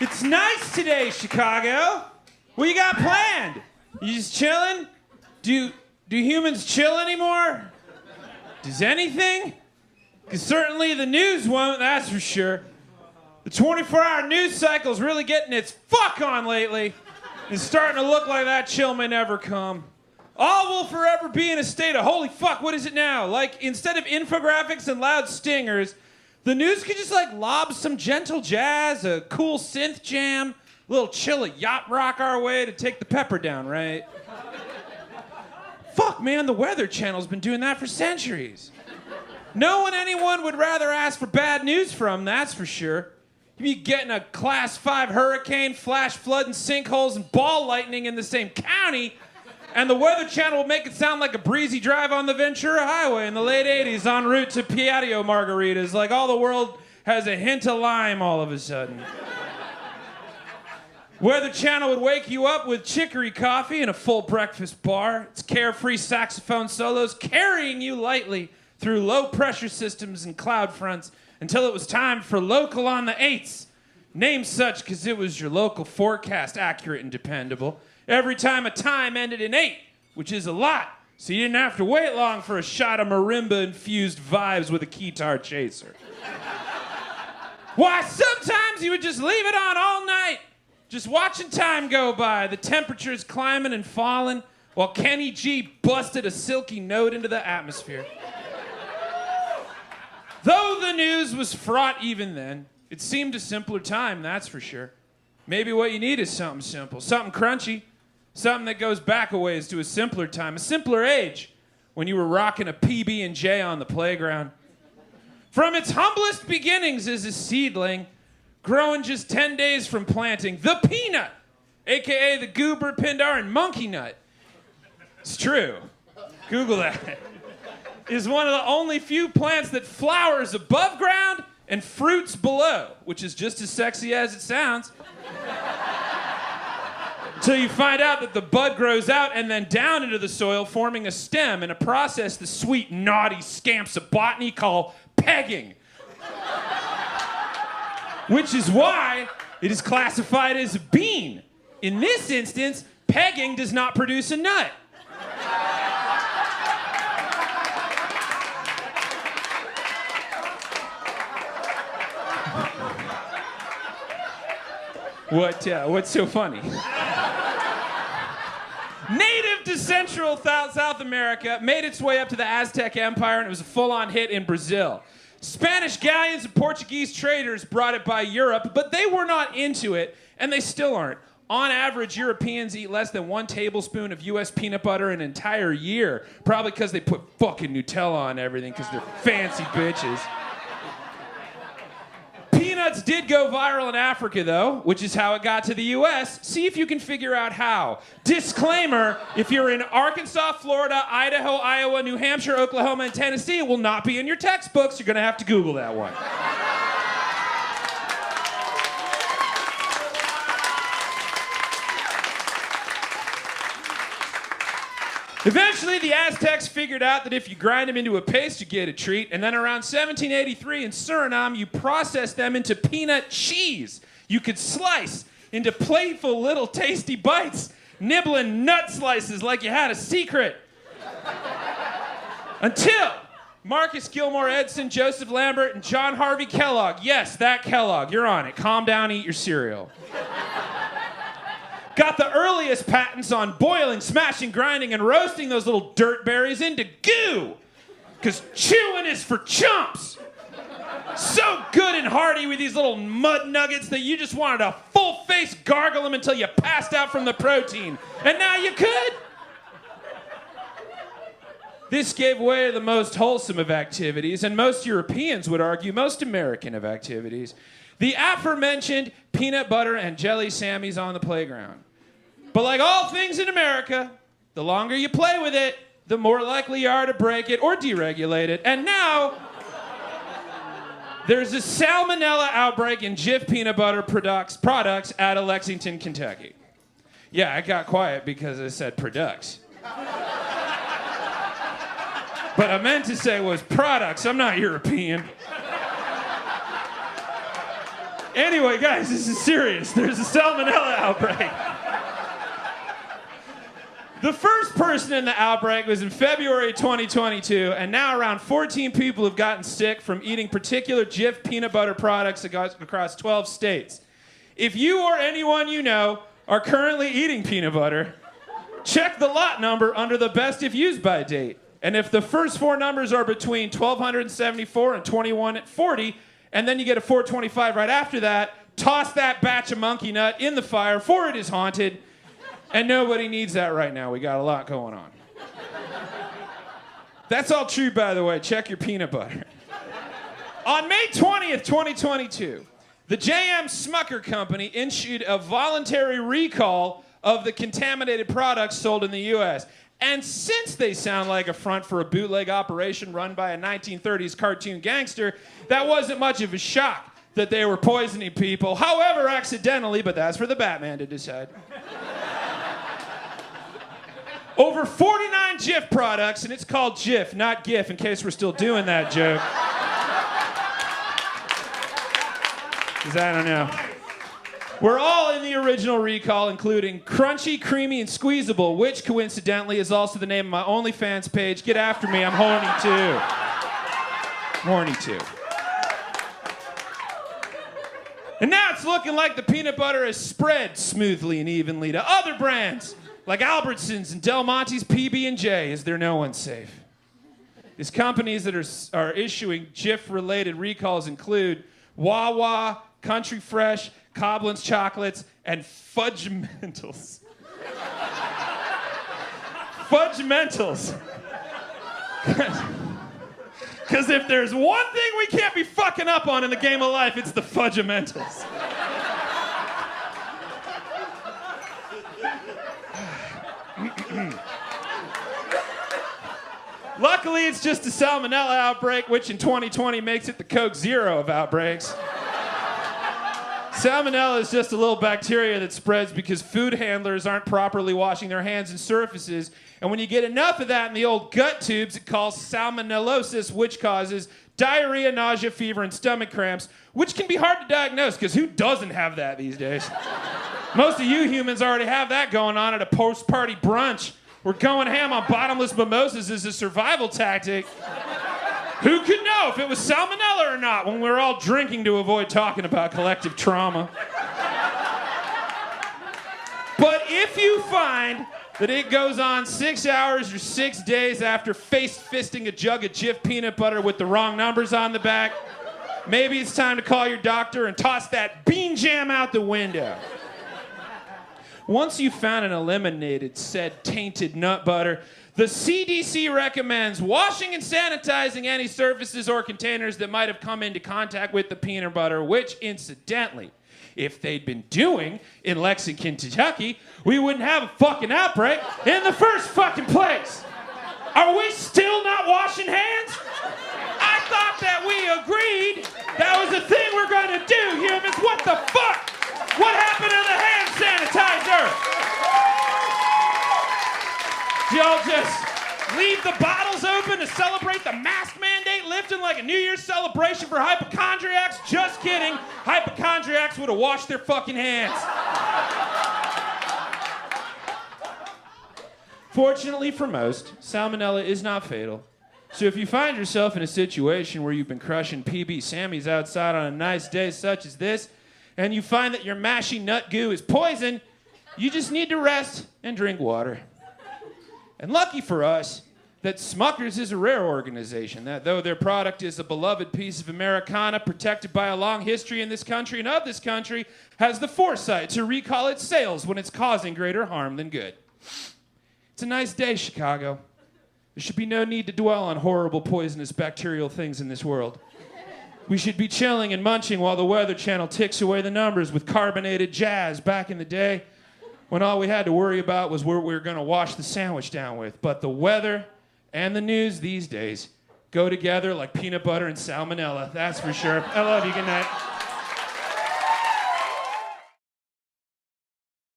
It's nice today, Chicago. What you got planned? You just chilling? Do humans chill anymore? Does anything? Because certainly the news won't, that's for sure. The 24-hour news cycle's really getting its fuck on lately. It's starting to look like that chill may never come. All will forever be in a state of, holy fuck, what is it now? Like, instead of infographics and loud stingers, the news could just, like, lob some gentle jazz, a cool synth jam, a little chill yacht rock our way to take the pepper down, right? Fuck, man, the Weather Channel's been doing that for centuries. No one anyone would rather ask for bad news from, that's for sure. You'd be getting a Class 5 hurricane, flash flood, and sinkholes, and ball lightning in the same county, and the Weather Channel will make it sound like a breezy drive on the Ventura Highway in the late 80s en route to Patio margaritas, like all the world has a hint of lime all of a sudden. Weather Channel would wake you up with chicory coffee and a full breakfast bar. It's carefree saxophone solos carrying you lightly through low-pressure systems and cloud fronts until it was time for Local on the 8s. Named such because it was your local forecast, accurate and dependable. Every time a time ended in 8, which is a lot, so you didn't have to wait long for a shot of marimba-infused vibes with a keytar chaser. Why, sometimes you would just leave it on all night, just watching time go by, the temperatures climbing and falling, while Kenny G busted a silky note into the atmosphere. Though the news was fraught even then, it seemed a simpler time, that's for sure. Maybe what you need is something simple, something crunchy, something that goes back a ways to a simpler time, a simpler age, when you were rocking a PB&J on the playground. From its humblest beginnings as a seedling, growing just 10 days from planting, the peanut, a.k.a. the goober, pindar, and monkey nut. It's true. Google that. Is one of the only few plants that flowers above ground and fruits below, which is just as sexy as it sounds. Until you find out that the bud grows out and then down into the soil, forming a stem in a process the sweet, naughty scamps of botany call pegging. Which is why it is classified as a bean. In this instance, pegging does not produce a nut. What's so funny? Native to Central South America, made its way up to the Aztec Empire, and it was a full-on hit in Brazil. Spanish galleons and Portuguese traders brought it by Europe, but they were not into it, and they still aren't. On average, Europeans eat less than 1 tablespoon of U.S. peanut butter an entire year, probably because they put fucking Nutella on everything because they're fancy bitches. Peanuts did go viral in Africa, though, which is how it got to the U.S. See if you can figure out how. Disclaimer, if you're in Arkansas, Florida, Idaho, Iowa, New Hampshire, Oklahoma, and Tennessee, it will not be in your textbooks. You're going to have to Google that one. Eventually, the Aztecs figured out that if you grind them into a paste, you get a treat. And then around 1783 in Suriname, you process them into peanut cheese. You could slice into playful little tasty bites, nibbling nut slices like you had a secret. Until Marcus Gilmore Edson, Joseph Lambert, and John Harvey Kellogg. Yes, that Kellogg. You're on it. Calm down, eat your cereal. Got the earliest patents on boiling, smashing, grinding, and roasting those little dirt berries into goo. Because chewing is for chumps. So good and hearty with these little mud nuggets that you just wanted to full-face gargle them until you passed out from the protein. And now you could. This gave way to the most wholesome of activities, and most Europeans would argue most American of activities. The aforementioned peanut butter and jelly Sammies on the playground. But like all things in America, the longer you play with it, the more likely you are to break it or deregulate it. And now, there's a Salmonella outbreak in Jif peanut butter products out of Lexington, Kentucky. Yeah, I got quiet because I said products. But I meant to say was products. I'm not European. Anyway, guys, this is serious. There's a salmonella outbreak. The first person in the outbreak was in February 2022, and now around 14 people have gotten sick from eating particular Jif peanut butter products across 12 states. If you or anyone you know are currently eating peanut butter, check the lot number under the best if used by date. And if the first four numbers are between 1274 and 2140, and then you get a 425 right after that, toss that batch of monkey nut in the fire, for it is haunted. And nobody needs that right now. We got a lot going on. That's all true, by the way. Check your peanut butter. On May 20th, 2022, the J.M. Smucker Company issued a voluntary recall of the contaminated products sold in the U.S. And since they sound like a front for a bootleg operation run by a 1930s cartoon gangster, that wasn't much of a shock that they were poisoning people, however accidentally, but that's for the Batman to decide. Over 49 Jif products, and it's called Jif, not GIF, in case we're still doing that joke. Because I don't know. We're all in the original recall, including Crunchy, Creamy, and Squeezable, which coincidentally is also the name of my OnlyFans page. Get after me, I'm horny too. Horny too. And now it's looking like the peanut butter has spread smoothly and evenly to other brands, like Albertsons and Del Monte's PB&J. Is there no one safe? These companies that are issuing Jif-related recalls include Wawa, Country Fresh, Coblin's Chocolates, and Fudgementals. Fudgementals. Because if there's one thing we can't be fucking up on in the game of life, it's the Fudgementals. Luckily, it's just a salmonella outbreak, which in 2020 makes it the Coke Zero of outbreaks. Salmonella is just a little bacteria that spreads because food handlers aren't properly washing their hands and surfaces. And when you get enough of that in the old gut tubes, it causes salmonellosis, which causes diarrhea, nausea, fever, and stomach cramps, which can be hard to diagnose because who doesn't have that these days? Most of you humans already have that going on at a post-party brunch. We're going ham on bottomless mimosas as a survival tactic. Who could know if it was salmonella or not when we were all drinking to avoid talking about collective trauma? But if you find that it goes on 6 hours or 6 days after face-fisting a jug of Jif peanut butter with the wrong numbers on the back, maybe it's time to call your doctor and toss that bean jam out the window. Once you've found and eliminated said tainted nut butter, the CDC recommends washing and sanitizing any surfaces or containers that might have come into contact with the peanut butter, which, incidentally, if they'd been doing in Lexington, Kentucky, we wouldn't have a fucking outbreak in the first fucking place. Are we still not washing hands? I thought that we agreed that was the thing we're gonna do, humans. What the fuck? What happened to the hand sanitizer? Y'all just leave the bottles open to celebrate the mask mandate lifting like a New Year's celebration for hypochondriacs? Just kidding. Hypochondriacs would have washed their fucking hands. Fortunately for most, salmonella is not fatal. So if you find yourself in a situation where you've been crushing PB Sammys outside on a nice day such as this, and you find that your mashy nut goo is poison, you just need to rest and drink water. And lucky for us, that Smuckers is a rare organization, that though their product is a beloved piece of Americana protected by a long history in this country and of this country, has the foresight to recall its sales when it's causing greater harm than good. It's a nice day, Chicago. There should be no need to dwell on horrible, poisonous, bacterial things in this world. We should be chilling and munching while the Weather Channel ticks away the numbers with carbonated jazz back in the day when all we had to worry about was where we were going to wash the sandwich down with. But the weather and the news these days go together like peanut butter and salmonella, that's for sure. I love you. Good night.